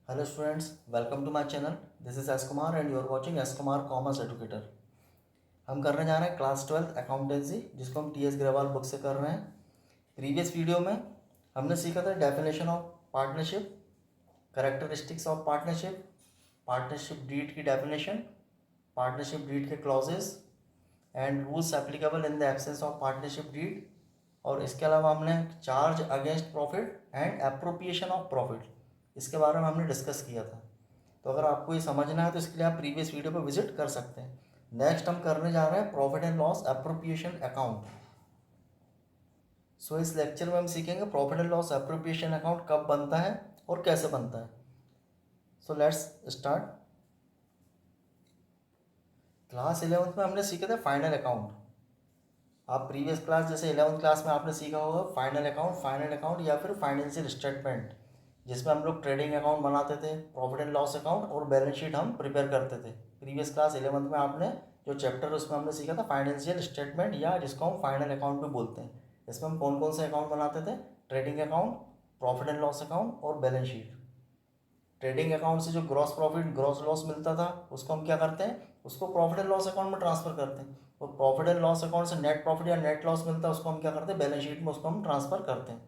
Hello students, welcome to my channel. This is S Kumar and you are watching S Kumar Commerce Educator. हम करने जा रहे हैं class 12 accountancy, जिसको हम टी एस ग्रेवाल बुक से कर रहे हैं। प्रीवियस वीडियो में हमने सीखा था definition of partnership, characteristics of partnership, partnership deed की डेफिनेशन, पार्टनरशिप डीड के clauses and rules applicable in the absence of partnership deed. और इसके अलावा हमने charge against profit and appropriation of profit, इसके बारे में हमने डिस्कस किया था। तो अगर आपको ये समझना है तो इसके लिए आप प्रीवियस वीडियो पर विजिट कर सकते हैं। नेक्स्ट हम करने जा रहे हैं profit and loss appropriation account. So इस लेक्चर में हम सीखेंगे profit and loss appropriation account कब बनता है और कैसे बनता है। So let's start. Class 11th में हमने सीखे थे फाइनल अकाउंट। आप प्रीवियस क्लास जैसे 11th क्लास में आपने सीखा होगा फाइनल अकाउंट या फिर फाइनेंशियल स्टेटमेंट, जिसमें हम लोग ट्रेडिंग अकाउंट बनाते थे, प्रॉफिट एंड लॉस अकाउंट और बैलेंस शीट हम प्रिपेयर करते थे। प्रीवियस क्लास 11th में आपने जो चैप्टर उसमें हमने सीखा था फाइनेंशियल स्टेटमेंट, या जिसको हम फाइनल अकाउंट भी बोलते हैं। इसमें हम कौन कौन से अकाउंट बनाते थे? Trading account, profit and loss account और बैलेंस शीट। ट्रेडिंग अकाउंट से जो ग्रॉस प्रॉफिट ग्रॉस लॉस मिलता था उसको हम क्या करते हैं? उसको प्रॉफिट एंड लॉस अकाउंट में ट्रांसफर करते हैं। और प्रॉफिट एंड लॉस अकाउंट से नेट प्रॉफिट या नेट लॉस मिलता है उसको हम क्या करते हैं? बैलेंस शीट में उसको हम ट्रांसफर करते हैं।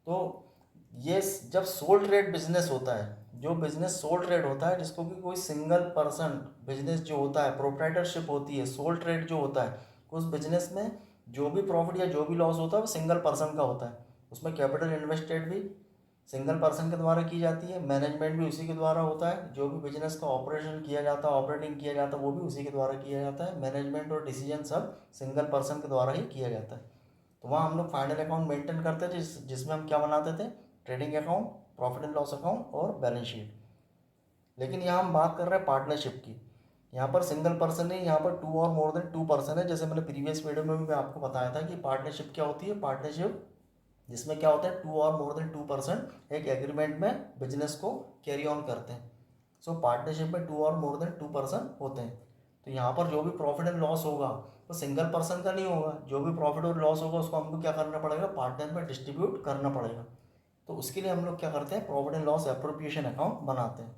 तो ये जब सोल ट्रेड बिजनेस होता है, जो बिजनेस सोल ट्रेड होता है, जिसको कि कोई सिंगल पर्सन बिजनेस जो होता है, प्रोप्राइटरशिप होती है, सोल ट्रेड जो होता है, उस बिजनेस में जो भी प्रॉफिट या जो भी लॉस होता है वो सिंगल पर्सन का होता है। उसमें कैपिटल इन्वेस्टेड भी सिंगल पर्सन के द्वारा की जाती है, मैनेजमेंट भी उसी के द्वारा होता है, जो भी बिजनेस का ऑपरेशन किया जाता है, ऑपरेटिंग किया जाता है, वो भी उसी के द्वारा किया जाता है। मैनेजमेंट और डिसीजन सब सिंगल पर्सन के द्वारा ही किया जाता है। तो वहाँ हम लोग फाइनल अकाउंट मेंटेन करते थे, जिसमें हम क्या बनाते थे? Trading account, profit and loss account और बैलेंस शीट। लेकिन यहाँ हम बात कर रहे हैं पार्टनरशिप की। यहाँ पर सिंगल पर्सन नहीं, यहाँ पर टू और मोर देन टू पर्सन है। जैसे मैंने प्रीवियस वीडियो में भी मैं आपको बताया था कि पार्टनरशिप क्या होती है। पार्टनरशिप जिसमें क्या होता है, टू और मोर देन टू पर्सन एक एग्रीमेंट में बिजनेस को कैरी ऑन करते हैं। सो पार्टनरशिप में टू और मोर देन टू पर्सन होते हैं। तो यहाँ पर जो भी प्रॉफिट एंड लॉस होगा वो सिंगल पर्सन का नहीं होगा। जो भी प्रॉफिट और लॉस होगा उसको हमको क्या करना पड़ेगा? पार्टनर में डिस्ट्रीब्यूट करना पड़ेगा। तो उसके लिए हम लोग क्या करते हैं? Profit and loss appropriation account बनाते हैं।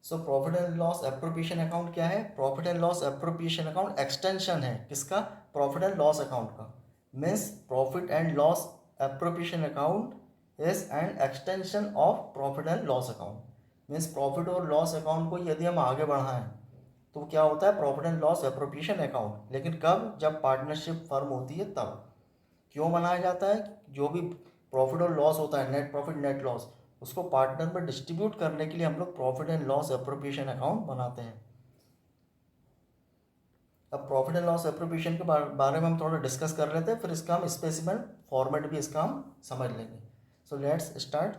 So profit and loss appropriation account क्या है? Profit and loss appropriation account extension है किसका? प्रॉफिट एंड लॉस अकाउंट का। Means profit and loss appropriation account is an extension of profit and loss account. Means profit और loss account को यदि हम आगे बढ़ाएं तो क्या होता है? Profit and loss appropriation account. लेकिन कब? जब पार्टनरशिप फर्म होती है तब। क्यों बनाया जाता है? जो भी प्रॉफिट और लॉस होता है, नेट प्रॉफिट नेट लॉस, उसको पार्टनर में डिस्ट्रीब्यूट करने के लिए हम लोग profit and loss appropriation account बनाते हैं। अब प्रॉफिट एंड लॉस एप्रोप्रिएशन के बारे में हम थोड़ा डिस्कस कर लेते हैं, फिर इसका हम स्पेसिफिक फॉर्मेट भी इसका हम समझ लेंगे। So let's start.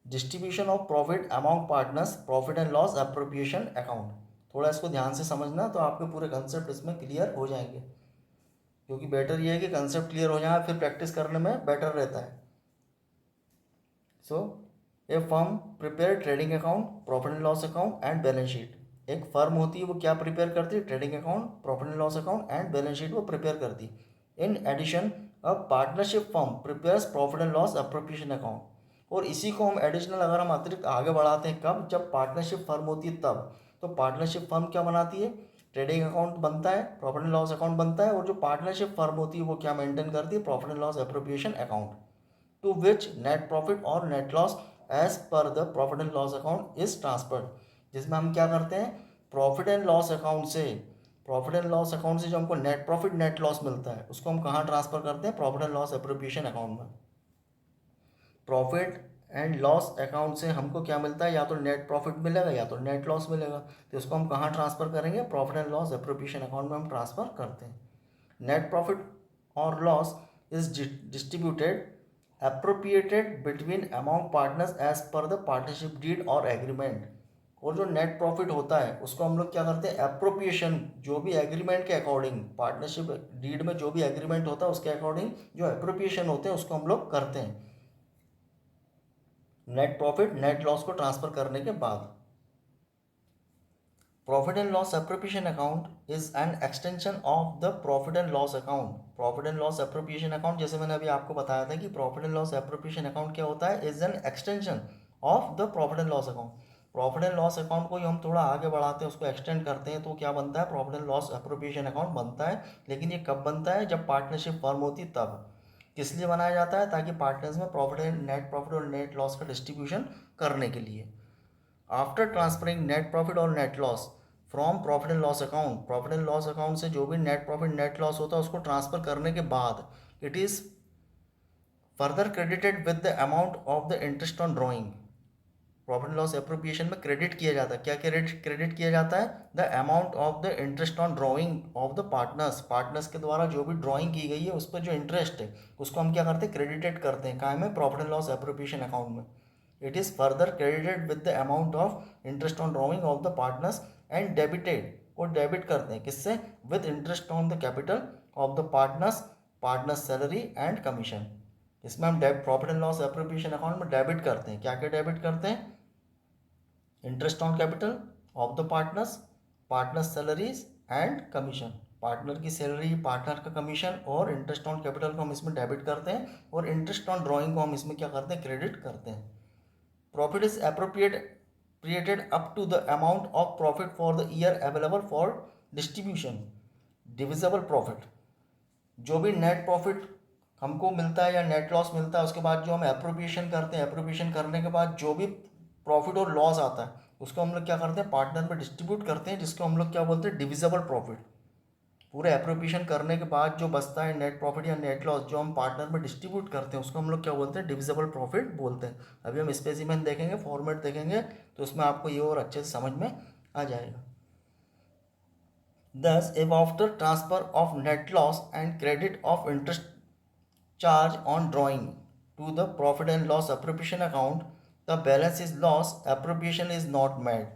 Distribution of profit among partners, profit and loss appropriation account. थोड़ा इसको ध्यान से समझना तो आपके पूरे कंसेप्ट इसमें क्लियर हो जाएंगे, क्योंकि बेटर ये है कि कंसेप्ट क्लियर हो जाए, फिर प्रैक्टिस करने में बेटर रहता है। So a firm prepare trading account, profit and loss account and balance sheet. एक फर्म होती है वो क्या प्रिपेयर करती है? Trading account, profit and loss account and balance sheet वो प्रिपेयर करती है। In addition a partnership firm prepares profit and loss appropriation account. और इसी को हम एडिशनल अगर हम अतिरिक्त आगे बढ़ाते हैं, कब? जब पार्टनरशिप फर्म होती है तब। तो पार्टनरशिप फर्म क्या बनाती है? ट्रेडिंग अकाउंट बनता है, प्रॉफिट एंड लॉस अकाउंट बनता है, और जो पार्टनरशिप फर्म होती है वो क्या मेंटेन करती है? Profit and loss appropriation account, to which net profit और net loss as per the profit and loss account is transferred. जिसमें हम क्या करते हैं? प्रॉफिट एंड लॉस अकाउंट से, प्रॉफिट एंड लॉस अकाउंट से जो हमको नेट प्रॉफिट नेट लॉस मिलता है उसको हम कहाँ ट्रांसफर करते हैं? Profit and loss appropriation account में। प्रॉफिट एंड लॉस अकाउंट से हमको क्या मिलता है? या तो नेट प्रॉफिट मिलेगा या तो नेट लॉस मिलेगा। तो इसको हम कहाँ ट्रांसफर करेंगे? Profit and loss appropriation account में हम ट्रांसफर करते हैं। नेट प्रॉफिट और loss is distributed appropriated between among partners as per the partnership deed और agreement। और जो नेट प्रॉफिट होता है उसको हम लोग क्या करते हैं? एप्रोप्रिएशन, जो भी एग्रीमेंट के अकॉर्डिंग, पार्टनरशिप डीड में जो भी एग्रीमेंट होता है उसके अकॉर्डिंग जो एप्रोप्रिएशन होते हैं उसको हम लोग करते हैं नेट प्रॉफिट नेट लॉस को ट्रांसफर करने के बाद। Profit and loss appropriation account is an extension of the profit and loss account. Profit and loss appropriation account, जैसे मैंने अभी आपको बताया था कि profit and loss appropriation account क्या होता है, is an extension of the profit and loss account. Profit and loss account को ही हम थोड़ा आगे बढ़ाते हैं, उसको एक्सटेंड करते हैं, तो क्या बनता है, profit and loss appropriation account बनता है। लेकिन ये कब बनता है, जब पार्टनरशिप फर्म होती तब। किस लिए बनाया जाता है, ताकि पार्टनर्स में प्रॉफिट एंड नेट प्रॉफिट और नेट लॉस का डिस्ट्रीब्यूशन करने के लिए। आफ्टर ट्रांसफरिंग नेट प्रॉफिट और net loss from profit and loss account, profit and loss account से जो भी नेट प्रॉफिट नेट लॉस होता है उसको ट्रांसफर करने के बाद it is further credited with the amount of the interest on drawing. Profit and loss appropriation में क्रेडिट किया जाता है, क्या क्रेडिट किया जाता है, the amount of the interest on drawing of the partners. Partners के द्वारा जो भी ड्राइंग की गई है उस पर जो इंटरेस्ट है उसको हम क्या करते हैं, क्रेडिटेड करते हैं, कहाँ में, profit and loss appropriation account में। It is further credited with the amount of interest on drawing of the partners and debited, और डेबिट करते हैं किससे, with interest on the capital of the partners, partners salary and commission. इसमें हम profit and loss appropriation account में debit करते हैं, क्या क्या डेबिट करते हैं, interest on capital of the partners, partners salaries and commission. Partner की सैलरी, पार्टनर का कमीशन और इंटरेस्ट ऑन कैपिटल को हम इसमें डेबिट करते हैं, और इंटरेस्ट ऑन ड्राइंग को हम इसमें क्या करते हैं, क्रेडिट करते हैं। Profit is appropriated up to the amount of profit for the year available for distribution, divisible profit। जो भी नेट प्रॉफिट हमको मिलता है या नेट लॉस मिलता है उसके बाद जो हम एप्रोप्रिएशन करते हैं, एप्रोप्रिएशन करने के बाद जो भी प्रॉफिट और लॉस आता है उसको हम लोग क्या करते हैं, पार्टनर में डिस्ट्रीब्यूट करते हैं, जिसको हम लोग क्या बोलते हैं, डिविजिबल प्रॉफिट। पूरे एप्रोप्रिएशन करने के बाद जो बचता है नेट प्रॉफिट या नेट लॉस जो हम पार्टनर में डिस्ट्रीब्यूट करते हैं उसको हम लोग क्या बोलते हैं, डिविजिबल प्रॉफिट बोलते हैं। अभी हम स्पेसिमेन देखेंगे, फॉर्मेट देखेंगे, तो उसमें आपको ये और अच्छे से समझ में आ जाएगा। Thus, if after transfer of net loss and credit of interest charge on drawing to the profit and loss appropriation account, the balance is loss, appropriation is not made।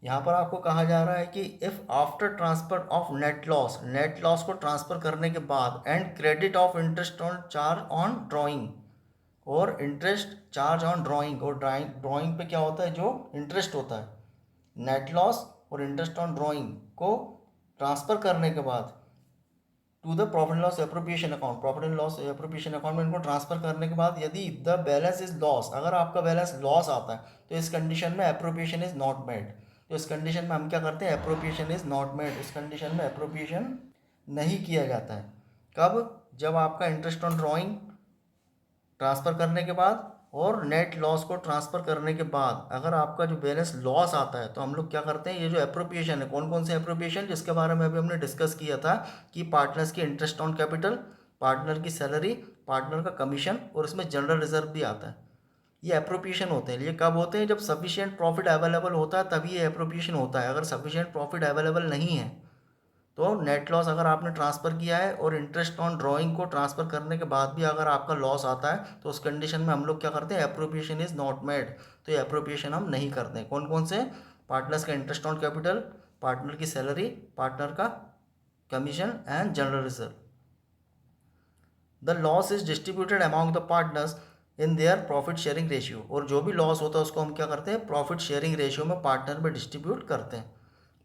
यहाँ पर आपको कहा जा रहा है कि if after transfer of net loss को transfer करने के बाद and credit of interest on charge on drawing, और इंटरेस्ट चार्ज ऑन ड्राइंग, और ड्राइंग पे क्या होता है, जो इंटरेस्ट होता है, नेट लॉस और इंटरेस्ट ऑन ड्राइंग को ट्रांसफ़र करने के बाद to the profit and loss appropriation account, profit and loss appropriation account में इनको ट्रांसफर करने के बाद यदि द बैलेंस इज लॉस, अगर आपका बैलेंस लॉस आता है तो इस कंडीशन में एप्रोप्रिएशन इज नॉट मेड। तो इस कंडीशन में हम क्या करते हैं, एप्रोप्रिएशन इज नॉट मेड, इस कंडीशन में एप्रोप्रिएशन नहीं किया जाता है। कब, जब आपका इंटरेस्ट ऑन ड्राइंग ट्रांसफ़र करने के बाद और नेट लॉस को ट्रांसफ़र करने के बाद अगर आपका जो बैलेंस लॉस आता है तो हम लोग क्या करते हैं, ये जो एप्रोप्रिएशन है, कौन कौन से एप्रोप्रिएशन, जिसके बारे में अभी हमने डिस्कस किया था कि पार्टनर्स की इंटरेस्ट ऑन कैपिटल, पार्टनर की सैलरी, पार्टनर का कमीशन, और इसमें जनरल रिजर्व भी आता है। ये एप्रोप्रिएशन होते हैं। ये कब होते हैं, जब सफिशिएंट प्रॉफिट अवेलेबल होता है तभी ये एप्रोप्रिएशन होता है। अगर सफिशिएंट प्रॉफिट अवेलेबल नहीं है तो नेट लॉस अगर आपने ट्रांसफ़र किया है और इंटरेस्ट ऑन ड्राइंग को ट्रांसफ़र करने के बाद भी अगर आपका लॉस आता है तो उस कंडीशन में हम लोग क्या करते हैं, एप्रोप्रिएशन इज़ नॉट मेड, तो ये एप्रोप्रिएशन हम नहीं करते हैं। कौन कौन से, पार्टनर्स का इंटरेस्ट ऑन कैपिटल, पार्टनर की सैलरी, पार्टनर का commission and general reserve. The loss is distributed among the partners in their profit sharing ratio, और जो भी लॉस होता है उसको हम क्या करते हैं, प्रॉफिट शेयरिंग रेशियो में पार्टनर में डिस्ट्रीब्यूट करते हैं।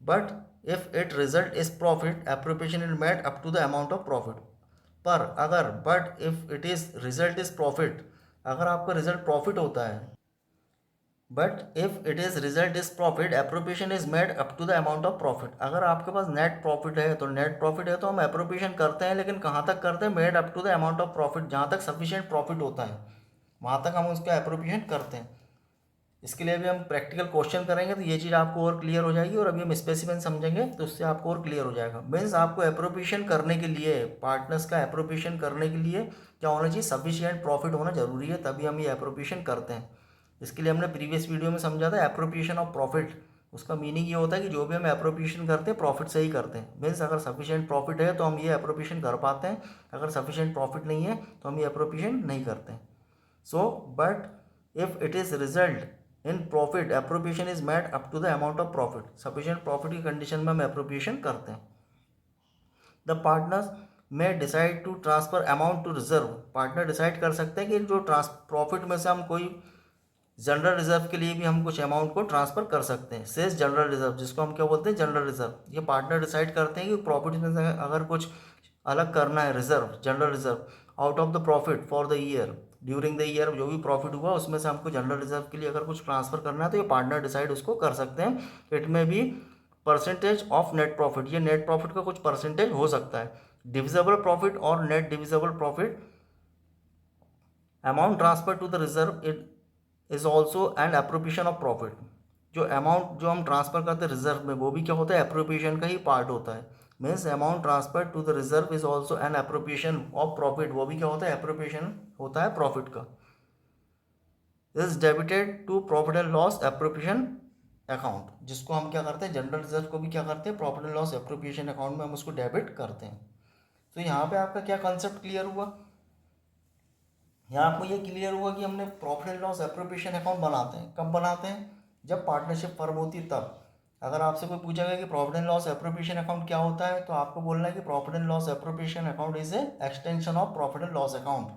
But if it result is profit, appropriation is made up to the amount of profit. पर अगर, but if it is result is profit, अगर आपका रिजल्ट प्रॉफिट होता है, but if it is result is profit, appropriation is made up to the amount of profit. अगर आपके पास net profit है तो नेट प्रॉफिट है तो हम एप्रोप्रिएशन करते हैं, लेकिन कहाँ तक करते हैं, made up to the amount of profit, जहाँ तक सफिशिएंट प्रॉफिट होता है वहाँ तक हम उसका एप्रोप्रिएशन करते हैं। इसके लिए भी हम प्रैक्टिकल क्वेश्चन करेंगे तो ये चीज़ आपको और क्लियर हो जाएगी, और अभी हम स्पेसिमेन समझेंगे तो उससे आपको और क्लियर हो जाएगा। मीन्स आपको एप्रोप्रिएशन करने के लिए, पार्टनर्स का एप्रोप्रिएशन करने के लिए क्या होना चाहिए, सफिशिएंट प्रॉफिट होना जरूरी है, तभी हम ये एप्रोप्रिएशन करते हैं। इसके लिए हमने प्रीवियस वीडियो में समझा था एप्रोप्रिएशन ऑफ प्रॉफिट। उसका मीनिंग ये होता है कि जो भी हम एप्रोप्रिएशन करते हैं प्रॉफिट से ही करते हैं। मीन्स अगर सफिशिएंट प्रॉफिट है तो हम ये एप्रोप्रिएशन कर पाते हैं, अगर सफिशिएंट प्रॉफिट नहीं है तो हम ये एप्रोप्रिएशन नहीं करते हैं। So but if it is result in profit, appropriation is made up to the amount of profit, sufficient profit की कंडीशन में हम एप्रोप्रिएशन करते हैं। The partners may decide to transfer amount to reserve, partner decide कर सकते हैं कि जो प्रॉफिट में से हम कोई जनरल रिजर्व के लिए भी हम कुछ अमाउंट को ट्रांसफ़र कर सकते हैं। शेष जनरल रिजर्व, जिसको हम क्या बोलते हैं, जनरल रिजर्व। ये पार्टनर डिसाइड करते हैं कि प्रॉफिट में से अगर कुछ अलग करना है, reserve, general reserve, out of the profit for the year, during the year जो भी प्रॉफिट हुआ उसमें से हमको जनरल रिजर्व के लिए अगर कुछ ट्रांसफ़र करना है तो ये पार्टनर डिसाइड उसको कर सकते हैं। इट में भी परसेंटेज ऑफ नेट प्रॉफिट, ये नेट प्रॉफिट का कुछ परसेंटेज हो सकता है। डिविजिबल प्रॉफिट और net divisible profit amount transfer to the reserve it is also an appropriation of profit. जो अमाउंट जो हम ट्रांसफर करते हैं रिजर्व में वो भी क्या होता है, अप्रोप्रिएशन का ही पार्ट होता है। Means amount transfer to the reserve is also an appropriation of profit, वो भी क्या होता है, अप्रोप्रिएशन होता है प्रॉफिट का। Is debited to profit and loss appropriation account, जिसको हम क्या करते हैं, जनरल रिजर्व को भी क्या करते हैं, profit and loss appropriation account में हम उसको डेबिट करते हैं। तो यहाँ पे आपका क्या कंसेप्ट क्लियर हुआ, यहाँ आपको ये क्लियर हुआ कि हमने profit and loss appropriation account बनाते हैं। कब बनाते हैं, जब पार्टनरशिप फर्म होती है तब। अगर आपसे कोई पूछेगा कि profit and loss appropriation account क्या होता है, तो आपको बोलना है कि profit and loss appropriation account is a extension of profit and loss account.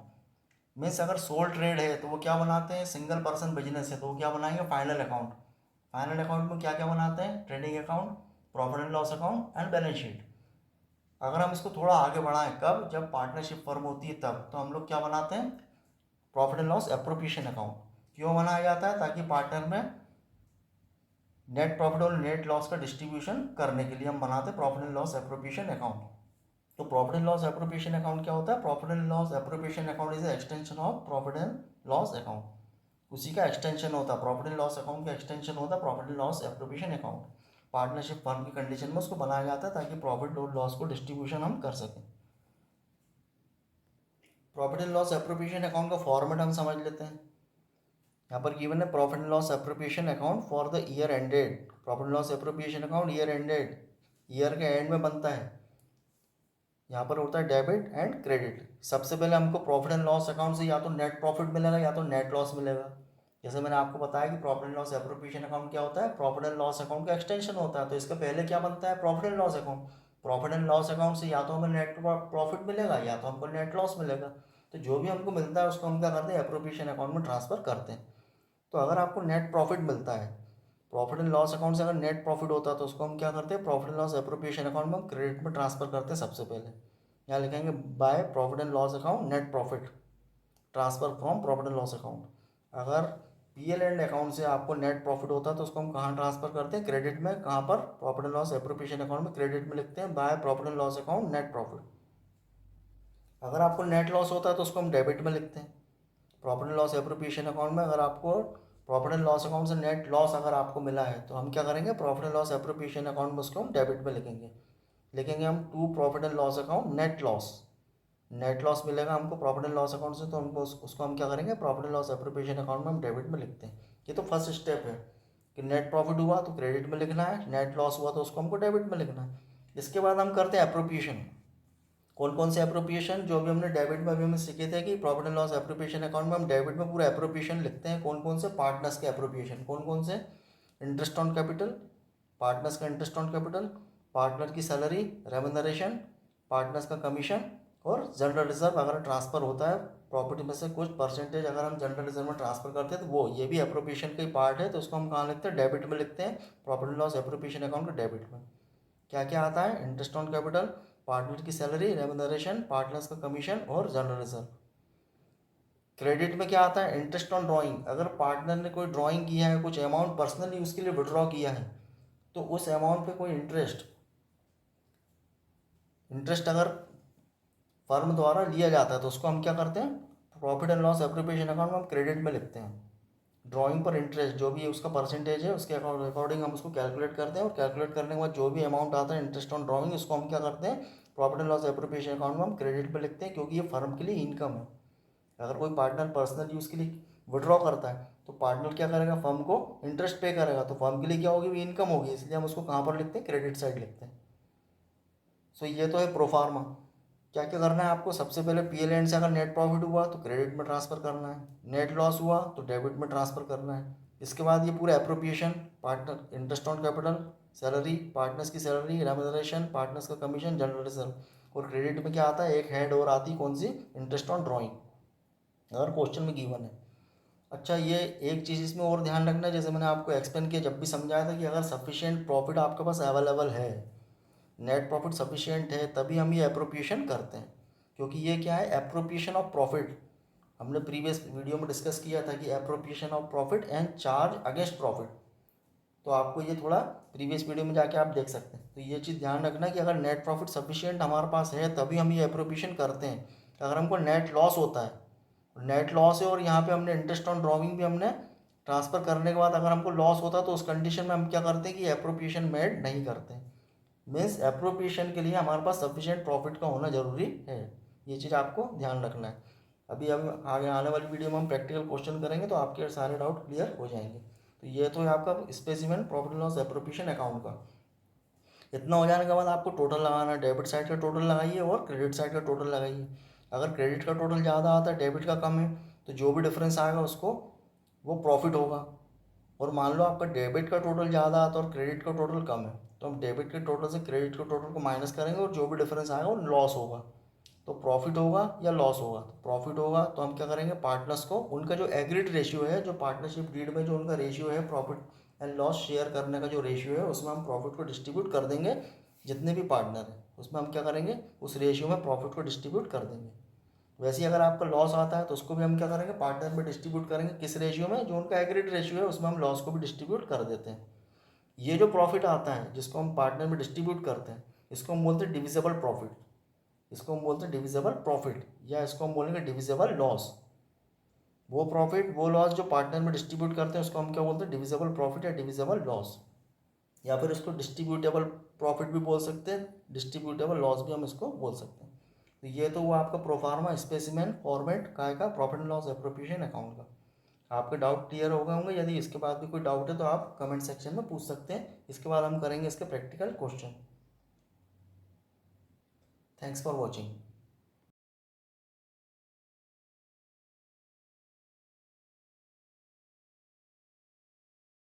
Means अगर सोल ट्रेड है तो वो क्या बनाते हैं, सिंगल पर्सन बिजनेस है तो वो क्या बनाएंगे, फाइनल अकाउंट। फाइनल अकाउंट में क्या क्या बनाते हैं, trading account, profit and loss account and balance sheet. अगर हम इसको थोड़ा आगे बढ़ाएं, कब, जब पार्टनरशिप फर्म होती है तब, तो हम लोग क्या बनाते हैं, profit and loss appropriation account. क्यों बनाया जाता है, ताकि पार्टनर में नेट प्रॉफिट और नेट लॉस का डिस्ट्रीब्यूशन करने के लिए हम बनाते हैं profit and loss appropriation account. तो profit and loss appropriation account क्या होता है, profit and loss appropriation account is extension of profit and loss account. उसी का एक्सटेंशन होता है, प्रॉफिट एंड लॉस अकाउंट का एक्सटेंशन होता है profit and loss appropriation account. Partnership firm की कंडीशन में उसको बनाया जाता है ताकि प्रॉफिट और लॉस को डिस्ट्रीब्यूशन हम कर सकें। Profit and loss appropriation account का फॉर्मेट हम समझ लेते हैं। यहाँ पर गिवन है profit and loss appropriation account for the year ended. Profit and loss appropriation account year ended, year के एंड में बनता है। यहाँ पर होता है डेबिट एंड क्रेडिट। सबसे पहले हमको प्रॉफिट एंड लॉस अकाउंट से या तो नेट प्रॉफिट मिलेगा या तो नेट लॉस मिलेगा। जैसे मैंने आपको बताया कि profit and loss appropriation account क्या होता है, प्रॉफिट एंड लॉस अकाउंट का एक्सटेंशन होता है। तो इसका पहले क्या बनता है, profit and loss account. Profit and loss account से या तो हमें नेट प्रॉफिट मिलेगा या तो हमको नेट लॉस मिलेगा। तो जो भी हमको मिलता है उसको हम क्या करते हैं, एप्रोप्रिएशन अकाउंट में ट्रांसफर करते हैं। तो अगर आपको नेट प्रॉफिट मिलता है, प्रॉफिट एंड लॉस अकाउंट से अगर नेट प्रॉफिट होता है तो उसको हम क्या करते हैं, profit and loss appropriation account में हम क्रेडिट में ट्रांसफर करते हैं। सबसे पहले यहाँ लिखेंगे by profit and loss account net profit transfer from profit and loss account. अगर पीएल एंड अकाउंट से आपको नेट प्रॉफिट होता है तो उसको हम कहाँ ट्रांसफर करते हैं, क्रेडिट में। कहाँ पर, profit and loss appropriation account में क्रेडिट में लिखते हैं by profit and loss account net profit. अगर आपको नेट लॉस होता है तो उसको हम डेबिट में लिखते हैं। Profit and loss appropriation account में अगर आपको प्रॉफिट एंड लॉस अकाउंट से नेट लॉस अगर आपको मिला है तो हम क्या करेंगे, profit and loss appropriation account में उसको हम डेबिट में लिखेंगे। लिखेंगे हम to profit and loss account net loss. Net loss मिलेगा हमको प्रॉफिट एंड लॉस अकाउंट से तो हमको उसको हम क्या करेंगे, profit and loss appropriation account में हम डेबिट में लिखते हैं। ये तो फर्स्ट स्टेप है कि नेट प्रॉफिट हुआ तो क्रेडिट में लिखना है, नेट लॉस हुआ तो उसको हमको डेबिट में लिखना है। इसके बाद हम करते हैं एप्रोप्रिएशन। कौन कौन से एप्रोप्रिएशन, जो भी हमने डेबिट में अभी हमें सीखे थे कि profit and loss appropriation account में हम डेबिट में पूरा एप्रोप्रिएशन लिखते हैं। कौन कौन से, पार्टनर्स के एप्रोप्रिएशन। कौन कौन से, इंटरेस्ट ऑन कैपिटल, पार्टनर्स का इंटरेस्ट ऑन कैपिटल, पार्टनर की सैलरी, रेमुनरेशन, पार्टनर्स का कमीशन और जनरल रिजर्व अगर ट्रांसफ़र होता है प्रॉपर्टी में से कुछ परसेंटेज अगर हम जनरल रिजर्व में ट्रांसफर करते हैं तो वो ये भी एप्रोप्रिएशन का ही पार्ट है। तो उसको हम कहाँ लिखते हैं, डेबिट में लिखते हैं। Profit and loss appropriation account का डेबिट में क्या क्या आता है, इंटरेस्ट ऑन कैपिटल, पार्टनर की सैलरी, रेमुनरेशन, पार्टनर्स का कमीशन और जनरल रिजर्व। क्रेडिट में क्या आता है, इंटरेस्ट ऑन ड्राइंग। अगर पार्टनर ने कोई ड्राइंग किया है, कुछ अमाउंट पर्सनली उसके लिए विड्रॉ किया है तो उस अमाउंट पे कोई इंटरेस्ट इंटरेस्ट अगर फर्म द्वारा लिया जाता है तो उसको हम क्या करते हैं, profit and loss appropriation account में हम क्रेडिट में लिखते हैं। ड्राइंग पर इंटरेस्ट जो भी उसका परसेंटेज है उसके अकॉर्डिंग हम उसको कैलकुलेट करते हैं और कैलकुलेट करने के बाद जो भी अमाउंट आता है इंटरेस्ट ऑन ड्राइंग उसको हम क्या करते हैं, profit and loss appropriation account में हम क्रेडिट में लिखते हैं, क्योंकि ये फर्म के लिए इनकम है। अगर कोई पार्टनर पर्सनल यूज़ के लिए विड्रॉ करता है तो पार्टनर क्या करेगा, फर्म को इंटरेस्ट पे करेगा, तो फर्म के लिए क्या होगी, इनकम होगी, इसलिए हम उसको कहाँ पर लिखते हैं, क्रेडिट साइड लिखते हैं। सो ये तो है प्रोफार्मा। क्या क्या करना है आपको, सबसे पहले पीएल एंड से अगर नेट प्रॉफिट हुआ तो क्रेडिट में ट्रांसफ़र करना है, नेट लॉस हुआ तो डेबिट में ट्रांसफ़र करना है। इसके बाद ये पूरा appropriation, partner interest on capital, salary, partners की सैलरी, रेमुनरेशन, पार्टनर्स का कमीशन, जनरल रिजर्व। और क्रेडिट में क्या आता है, एक हेड और आती है, कौन सी, इंटरेस्ट ऑन ड्राइंग, अगर क्वेश्चन में गिवन है। अच्छा, ये एक चीज़ इसमें और ध्यान रखना, जैसे मैंने आपको एक्सप्लेन किया जब भी समझाया था कि अगर सफिशिएंट प्रॉफिट आपके पास अवेलेबल है, नेट प्रॉफिट सफिशिएंट है, तभी हम ये अप्रोप्रिएशन करते हैं। क्योंकि ये क्या है, अप्रोप्रिएशन ऑफ प्रॉफिट, हमने प्रीवियस वीडियो में डिस्कस किया था कि appropriation of profit and charge against profit. तो आपको ये थोड़ा प्रीवियस वीडियो में जाके आप देख सकते हैं। तो ये चीज़ ध्यान रखना कि अगर नेट प्रॉफिट सफिशिएंट हमारे पास है तभी हम ये अप्रोप्रिएशन करते हैं। अगर हमको नेट लॉस होता है, नेट लॉस है और यहाँ पे हमने इंटरेस्ट ऑन ड्रॉविंग भी हमने ट्रांसफ़र करने के बाद अगर हमको लॉस होता है, तो उस कंडीशन में हम क्या करते हैं कि अप्रोप्रिएशन मेड नहीं करते हैं। मीन्स अप्रोप्रिएशन के लिए हमारे पास सफिशिएंट प्रॉफिट का होना ज़रूरी है। ये चीज़ आपको ध्यान रखना है। अभी हम आगे आने वाली वीडियो में हम प्रैक्टिकल क्वेश्चन करेंगे तो आपके सारे डाउट क्लियर हो जाएंगे। तो ये तो है आपका specimen profit and loss appropriation account का। इतना हो जाने के बाद आपको टोटल लगाना है। डेबिट साइड का टोटल लगाइए और क्रेडिट साइड का टोटल लगाइए। अगर क्रेडिट का टोटल ज़्यादा आता है, डेबिट का कम है, तो जो भी डिफरेंस आएगा उसको वो प्रॉफिट होगा। और मान लो आपका डेबिट का टोटल ज़्यादा आता है और क्रेडिट का टोटल कम है, तो हम डेबिट के टोटल से क्रेडिट के टोटल को माइनस करेंगे और जो भी डिफरेंस आएगा वो लॉस होगा। तो प्रॉफिट होगा या लॉस होगा, तो प्रॉफिट होगा तो हम क्या करेंगे, पार्टनर्स को उनका जो एग्रीड रेशियो है, जो पार्टनरशिप डीड में जो उनका रेशियो है प्रॉफिट एंड लॉस शेयर करने का जो रेशियो है, उसमें हम प्रॉफिट को डिस्ट्रीब्यूट कर देंगे। जितने भी पार्टनर हैं उसमें हम क्या करेंगे, उस रेशियो में प्रॉफिट को डिस्ट्रीब्यूट कर देंगे। वैसे ही अगर आपका लॉस आता है तो उसको भी हम क्या करेंगे, पार्टनर में डिस्ट्रीब्यूट करेंगे। किस रेशियो में, जो उनका एग्रीड रेशियो है उसमें हम लॉस को भी डिस्ट्रीब्यूट कर देते हैं। ये जो प्रॉफिट आता है जिसको हम पार्टनर में डिस्ट्रीब्यूट करते हैं, इसको हम बोलते हैं डिविजिबल प्रॉफिट। इसको हम बोलते हैं डिविजिबल प्रॉफिट, या इसको हम बोलेंगे डिविजिबल लॉस। वो प्रॉफिट वो लॉस जो पार्टनर में डिस्ट्रीब्यूट करते हैं उसको हम क्या बोलते हैं, डिविजिबल प्रॉफिट या डिविजिबल लॉस। या फिर इसको डिस्ट्रीब्यूटेबल प्रॉफिट भी बोल सकते हैं, डिस्ट्रीब्यूटेबल लॉस भी हम इसको बोल सकते हैं। तो ये तो वो आपका प्रोफार्मा स्पेसिमेन फॉर्मेट का आएगा profit and loss appropriation account का। आपके डाउट क्लियर हो गए होंगे। यदि इसके बाद भी कोई डाउट है तो आप कमेंट सेक्शन में पूछ सकते हैं। इसके बाद हम करेंगे इसके practical question. Thanks for watching.